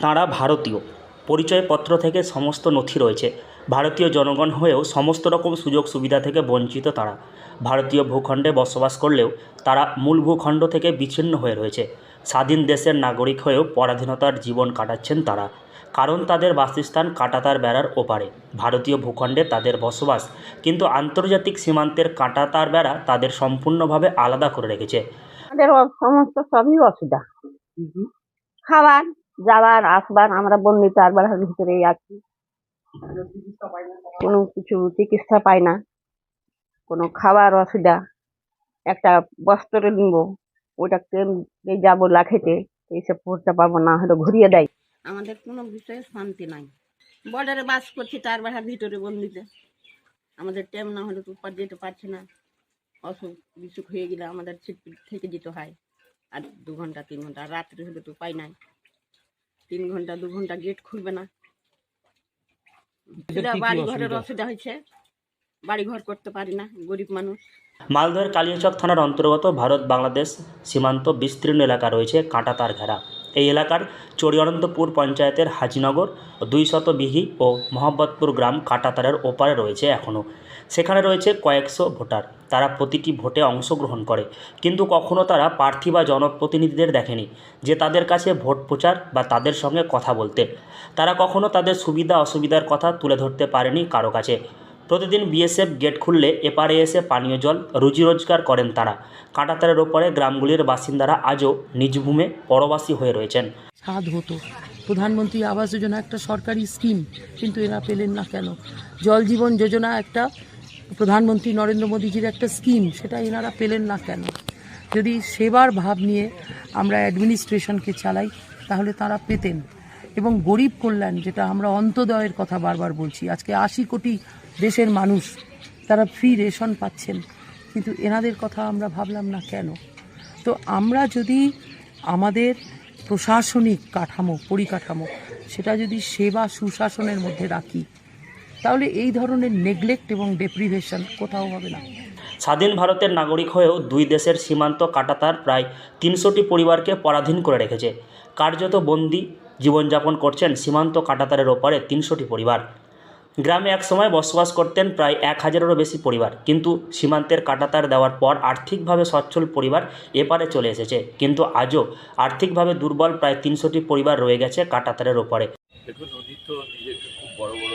তাঁরা ভারতীয়, পরিচয়পত্র থেকে সমস্ত নথি রয়েছে, ভারতীয় জনগণ হয়েও সমস্ত রকম সুযোগ সুবিধা থেকে বঞ্চিত তারা। ভারতীয় ভূখণ্ডে বসবাস করলেও তারা মূল ভূখণ্ড থেকে বিচ্ছিন্ন হয়ে রয়েছে। স্বাধীন দেশের নাগরিক হয়েও পরাধীনতার জীবন কাটাচ্ছেন তারা, কারণ তাদের বাসস্থান কাঁটাতার বেড়ার ওপারে। ভারতীয় ভূখণ্ডে তাদের বসবাস, কিন্তু আন্তর্জাতিক সীমান্তের কাঁটাতার বেড়া তাদের সম্পূর্ণভাবে আলাদা করে রেখেছে। আমাদের সমস্ত সবই অসুবিধা, খাবার, যাওয়ার, আসবার। আমরা বন্দি তার বেড়ার ভিতরেই আছি, কোনো কিছু চিকিৎসা পাই না, কোনো খাবার অসুবিধা। একটা বস্ত্র নিব, ওইটা যাবো লাখেতে, এইসব পড়তে পারবো না, হয়তো ঘুরিয়ে দেয়। আমাদের কোনো বিষয়ে শান্তি নাই। বর্ডারে বাস করছি, তার বেড়ার ভিতরে বন্দিতে। আমাদের টাইম না হলে তো উপর যেতে পারছি না, অসুখ বিসুখ হয়ে গেলে আমাদের থেকে যেতে হয়। আর 2 ঘন্টা 3 ঘন্টা, রাত্রে হলে তো পাই নাই, 3 ঘন্টা 2 ঘন্টা গেট খুলবে না। বাড়ি ঘরের অসুবিধা হয়েছে, বাড়ি ঘর করতে পারি না, গরিব মানুষ। মালদহের কালিয়াচক থানার অন্তর্গত ভারত বাংলাদেশ সীমান্ত বিস্তীর্ণ এলাকা রয়েছে কাঁটাতার ঘেরা। এই এলাকার চড়িঅনন্তপুর পঞ্চায়েতের হাজিনগর, 200 বিঘি ও মোহাম্মদপুর গ্রাম কাঁটাতারের ওপারে রয়েছে এখনও। সেখানে রয়েছে কয়েকশো ভোটার। তারা প্রতিটি ভোটে অংশগ্রহণ করে, কিন্তু কখনও তারা প্রার্থী বা জনপ্রতিনিধিদের দেখেনি যে তাদের কাছে ভোট প্রচার বা তাদের সঙ্গে কথা বলতে। তারা কখনও তাদের সুবিধা অসুবিধার কথা তুলে ধরতে পারেনি কারো কাছে। প্রতিদিন বিএসএফ গেট খুললে এপারে এসে পানীয় জল, রুজি রোজগার করেন তারা। কাঁটাতারের ওপরে গ্রামগুলির বাসিন্দারা আজও নিজ ভূমে পরবাসী হয়ে রয়েছেন। ছাদ হতো, প্রধানমন্ত্রী আবাস যোজনা একটা সরকারি স্কিম, কিন্তু এরা পেলেন না কেন? জল জীবন যোজনা একটা প্রধানমন্ত্রী নরেন্দ্র মোদীজির একটা স্কিম, সেটা এনারা পেলেন না কেন? যদি সেবার ভাব নিয়ে আমরা অ্যাডমিনিস্ট্রেশনকে চালাই তাহলে তারা পেতেন। এবং গরিব কল্যাণ, যেটা আমরা অন্তোদয়ের কথা বারবার বলছি, আজকে 80 কোটি দেশের মানুষ তারা ফ্রি রেশন পাচ্ছেন, কিন্তু এনাদের কথা আমরা ভাবলাম না কেন? তো আমরা যদি আমাদের প্রশাসনিক পরিকাঠামো সেটা যদি সেবা সুশাসনের মধ্যে রাখি, তাহলে এই ধরনের নেগলেক্ট এবং ডেপ্রিভেশন কোথাও হবে না। স্বাধীন ভারতের নাগরিক হয়েও দুই দেশের সীমান্ত কাঁটাতার প্রায় 300টি পরিবারকে পরাধীন করে রেখেছে। কার্যত বন্দি জীবনযাপন করছেন সীমান্ত কাঁটাতারের ওপারে 300টি পরিবার। গ্রামে একসময় বসবাস করতেন প্রায় 1000-এরও বেশি পরিবার, কিন্তু সীমান্তের কাঁটাতার দেওয়ার পর আর্থিকভাবে সচ্ছল পরিবার এপারে চলে এসেছে, কিন্তু আজও আর্থিকভাবে দুর্বল প্রায় 300টি পরিবার রয়ে গেছে কাঁটাতারের ওপারে। দেখুন, উনি তো নিজেকে খুব বড় বড়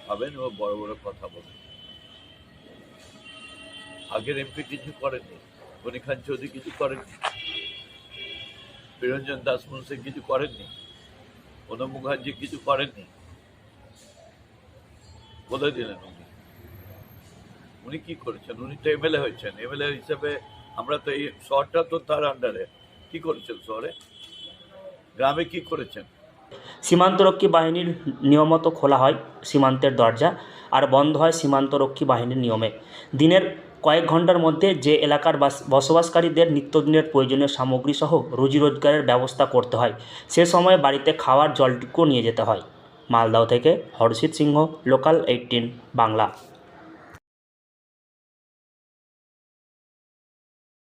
ভাবেন এবং বড় বড় কথা বলেন। আগের এমপি কিছু করেননি, গনি খান চৌধুরী কিছু করেননি, বিরঞ্জন দাস মুন্সি কিছু করেননি, প্রণব মুখার্জি কিছু করেননি, বলে দিলেন উনি কি করেছেন? উনি তো এমএলএ হয়েছেন, এমএলএ হিসেবে আমরা তো এই শহরটা তো তার আন্ডারে। কি করেছেন শহরে? গ্রামে কি করেছেন? সীমান্তরক্ষী বাহিনীর নিয়মত খোলা হয় সীমান্তের দরজা, আর বন্ধ হয় সীমান্তরক্ষী বাহিনীর নিয়মে। দিনের কয়েক ঘন্টার মধ্যে যে এলাকার বসবাসকারীদের নিত্যদিনের প্রয়োজনীয় সামগ্রী সহ রুজি রোজগারের ব্যবস্থা করতে হয়, সে সময় বাড়িতে খাওয়ার জলটুকু নিয়ে যেতে হয়। মালদহ থেকে হর্ষিত সিংহ, লোকাল 18 বাংলা।